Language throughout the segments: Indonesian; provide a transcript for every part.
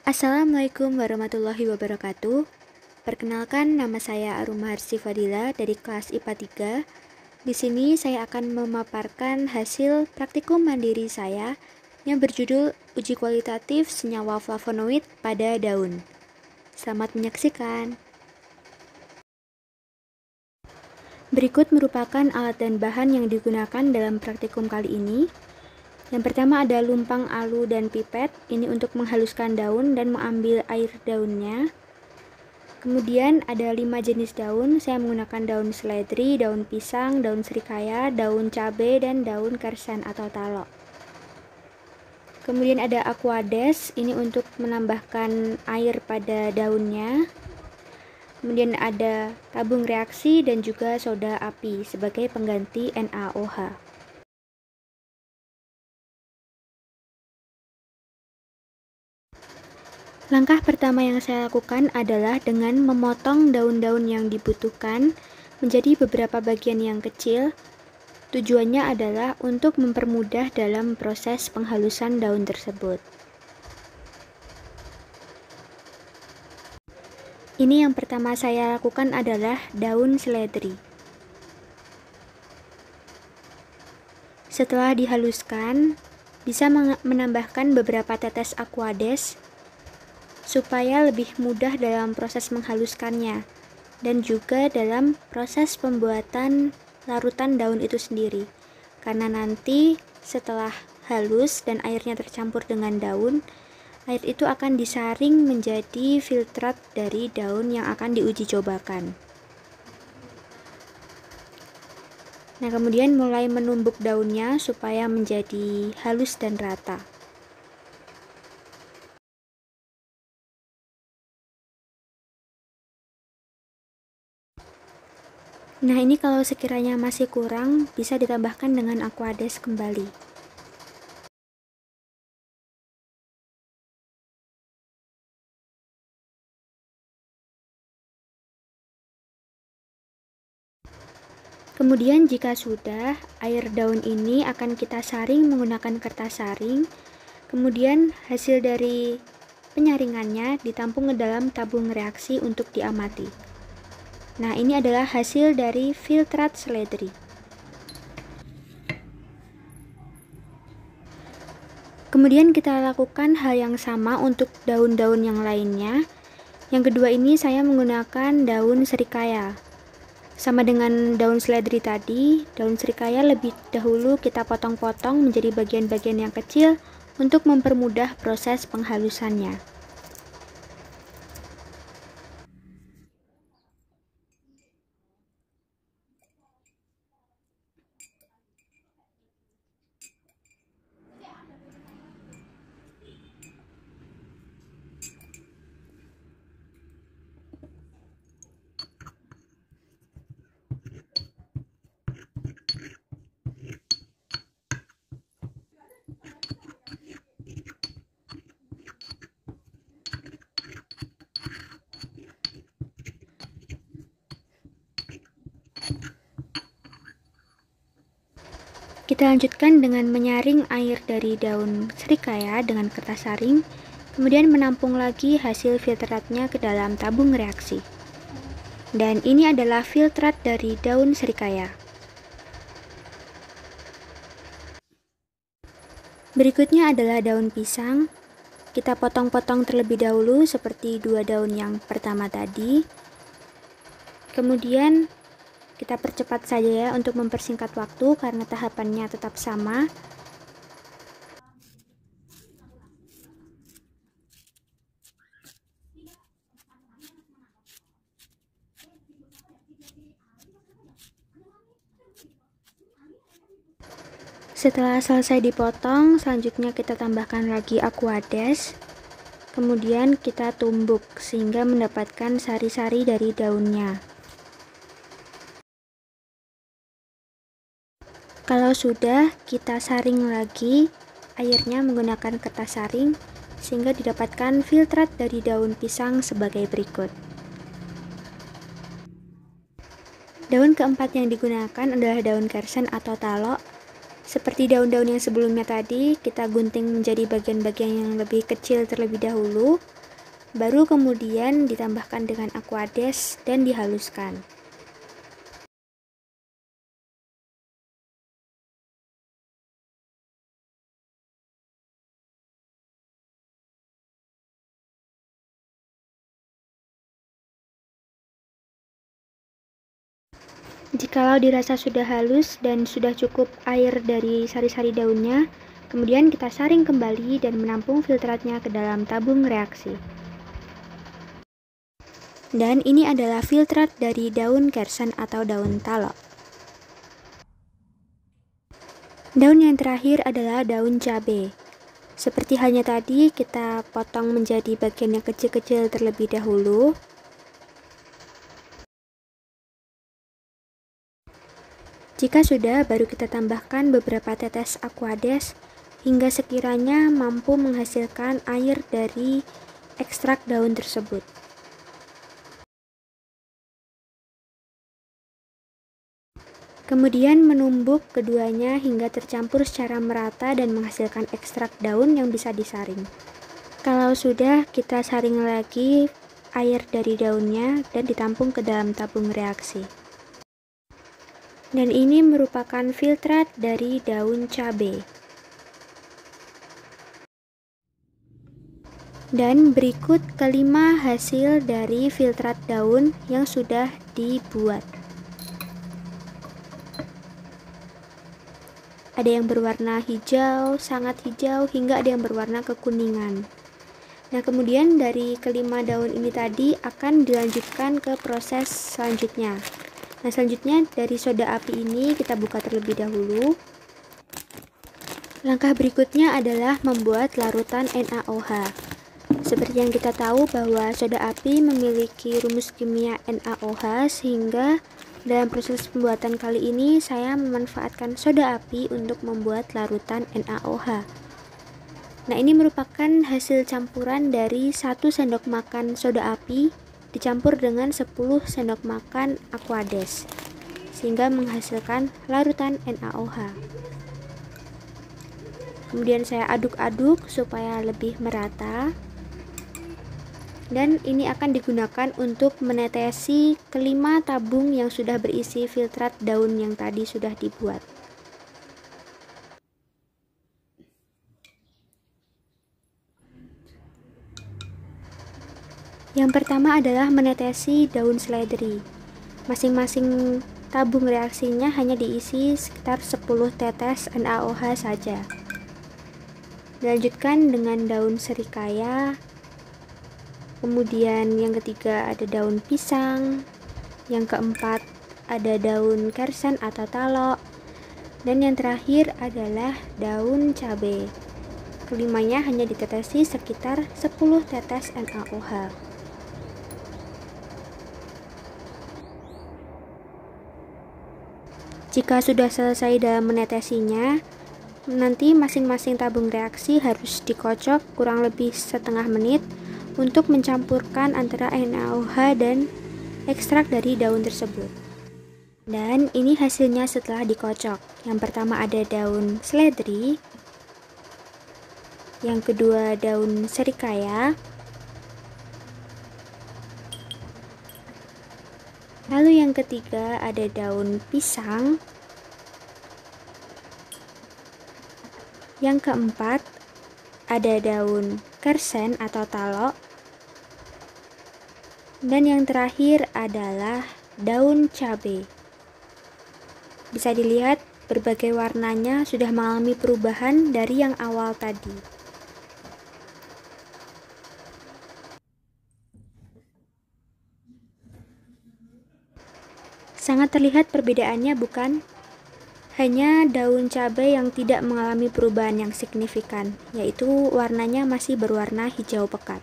Assalamualaikum warahmatullahi wabarakatuh. Perkenalkan, nama saya Arum Maharsi Fadila dari kelas IPA 3. Di sini saya akan memaparkan hasil praktikum mandiri saya yang berjudul Uji Kualitatif Senyawa Flavonoid pada Daun. Selamat menyaksikan. Berikut merupakan alat dan bahan yang digunakan dalam praktikum kali ini. Yang pertama ada lumpang alu dan pipet, ini untuk menghaluskan daun dan mengambil air daunnya. Kemudian ada 5 jenis daun, saya menggunakan daun seledri, daun pisang, daun serikaya, daun cabai, dan daun kersen atau talok. Kemudian ada aquades, ini untuk menambahkan air pada daunnya. Kemudian ada tabung reaksi dan juga soda api sebagai pengganti NaOH. Langkah pertama yang saya lakukan adalah dengan memotong daun-daun yang dibutuhkan menjadi beberapa bagian yang kecil. Tujuannya adalah untuk mempermudah dalam proses penghalusan daun tersebut. Ini yang pertama saya lakukan adalah daun seledri. Setelah dihaluskan, bisa menambahkan beberapa tetes aquades supaya lebih mudah dalam proses menghaluskannya dan juga dalam proses pembuatan larutan daun itu sendiri. Karena nanti setelah halus dan airnya tercampur dengan daun, air itu akan disaring menjadi filtrat dari daun yang akan diuji cobakan. Nah, kemudian mulai menumbuk daunnya supaya menjadi halus dan rata. Nah, ini kalau sekiranya masih kurang, bisa ditambahkan dengan aquades kembali. Kemudian jika sudah, air daun ini akan kita saring menggunakan kertas saring. Kemudian hasil dari penyaringannya ditampung ke dalam tabung reaksi untuk diamati. Nah, ini adalah hasil dari filtrat seledri. Kemudian kita lakukan hal yang sama untuk daun-daun yang lainnya. Yang kedua ini saya menggunakan daun serikaya. Sama dengan daun seledri tadi, daun serikaya lebih dahulu kita potong-potong menjadi bagian-bagian yang kecil untuk mempermudah proses penghalusannya. Kita lanjutkan dengan menyaring air dari daun serikaya dengan kertas saring, kemudian menampung lagi hasil filtratnya ke dalam tabung reaksi. Dan ini adalah filtrat dari daun serikaya. Berikutnya adalah daun pisang. Kita potong-potong terlebih dahulu seperti 2 daun yang pertama tadi. Kemudian kita percepat saja ya untuk mempersingkat waktu karena tahapannya tetap sama. Setelah selesai dipotong, selanjutnya kita tambahkan lagi aquades. Kemudian kita tumbuk sehingga mendapatkan sari-sari dari daunnya. Kalau sudah, kita saring lagi airnya menggunakan kertas saring sehingga didapatkan filtrat dari daun pisang sebagai berikut. Daun keempat yang digunakan adalah daun kersen atau talok. Seperti daun-daun yang sebelumnya tadi, kita gunting menjadi bagian-bagian yang lebih kecil terlebih dahulu, baru kemudian ditambahkan dengan aquades dan dihaluskan. Jikalau dirasa sudah halus dan sudah cukup air dari sari-sari daunnya, kemudian kita saring kembali dan menampung filtratnya ke dalam tabung reaksi. Dan ini adalah filtrat dari daun kersen atau daun talo. Daun yang terakhir adalah daun cabai. Seperti halnya tadi, kita potong menjadi bagian yang kecil-kecil terlebih dahulu. Jika sudah, baru kita tambahkan beberapa tetes aquades hingga sekiranya mampu menghasilkan air dari ekstrak daun tersebut. Kemudian menumbuk keduanya hingga tercampur secara merata dan menghasilkan ekstrak daun yang bisa disaring. Kalau sudah, kita saring lagi air dari daunnya dan ditampung ke dalam tabung reaksi. Dan ini merupakan filtrat dari daun cabai. Dan berikut kelima hasil dari filtrat daun yang sudah dibuat. Ada yang berwarna hijau, sangat hijau, hingga ada yang berwarna kekuningan. Nah, kemudian dari kelima daun ini tadi akan dilanjutkan ke proses selanjutnya. Nah, selanjutnya dari soda api ini kita buka terlebih dahulu. Langkah berikutnya adalah membuat larutan NaOH. Seperti yang kita tahu bahwa soda api memiliki rumus kimia NaOH, sehingga dalam proses pembuatan kali ini saya memanfaatkan soda api untuk membuat larutan NaOH. Nah, ini merupakan hasil campuran dari 1 sendok makan soda api dicampur dengan 10 sendok makan aquades, sehingga menghasilkan larutan NaOH. Kemudian saya aduk-aduk supaya lebih merata. Dan ini akan digunakan untuk menetesi kelima tabung yang sudah berisi filtrat daun yang tadi sudah dibuat. Yang pertama adalah menetesi daun seledri. Masing-masing tabung reaksinya hanya diisi sekitar 10 tetes NaOH saja. Dilanjutkan dengan daun serikaya. Kemudian yang ketiga ada daun pisang. Yang keempat ada daun kersen atau talo. Dan yang terakhir adalah daun cabai. Kelimanya hanya ditetesi sekitar 10 tetes NaOH. Jika sudah selesai dalam menetesinya, nanti masing-masing tabung reaksi harus dikocok kurang lebih setengah menit untuk mencampurkan antara NaOH dan ekstrak dari daun tersebut. Dan ini hasilnya setelah dikocok. Yang pertama ada daun seledri, yang kedua daun serikaya, lalu yang ketiga ada daun pisang, yang keempat ada daun kersen atau talo, dan yang terakhir adalah daun cabai. Bisa dilihat berbagai warnanya sudah mengalami perubahan dari yang awal tadi. Sangat terlihat perbedaannya, bukan? Hanya daun cabai yang tidak mengalami perubahan yang signifikan, yaitu warnanya masih berwarna hijau pekat.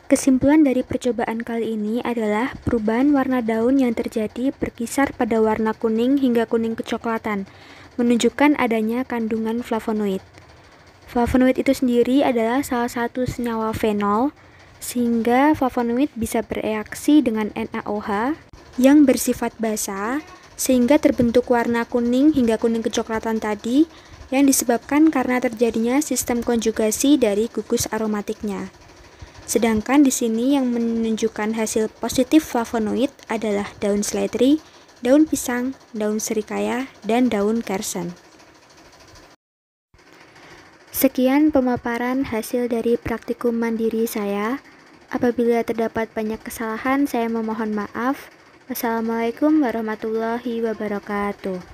Kesimpulan dari percobaan kali ini adalah perubahan warna daun yang terjadi berkisar pada warna kuning hingga kuning kecoklatan, menunjukkan adanya kandungan flavonoid. Flavonoid itu sendiri adalah salah satu senyawa fenol, sehingga flavonoid bisa bereaksi dengan NaOH yang bersifat basa sehingga terbentuk warna kuning hingga kuning kecoklatan tadi yang disebabkan karena terjadinya sistem konjugasi dari gugus aromatiknya. Sedangkan di sini yang menunjukkan hasil positif flavonoid adalah daun seledri, daun pisang, daun serikaya, dan daun kersen. Sekian pemaparan hasil dari praktikum mandiri saya. Apabila terdapat banyak kesalahan, saya memohon maaf. Wassalamualaikum warahmatullahi wabarakatuh.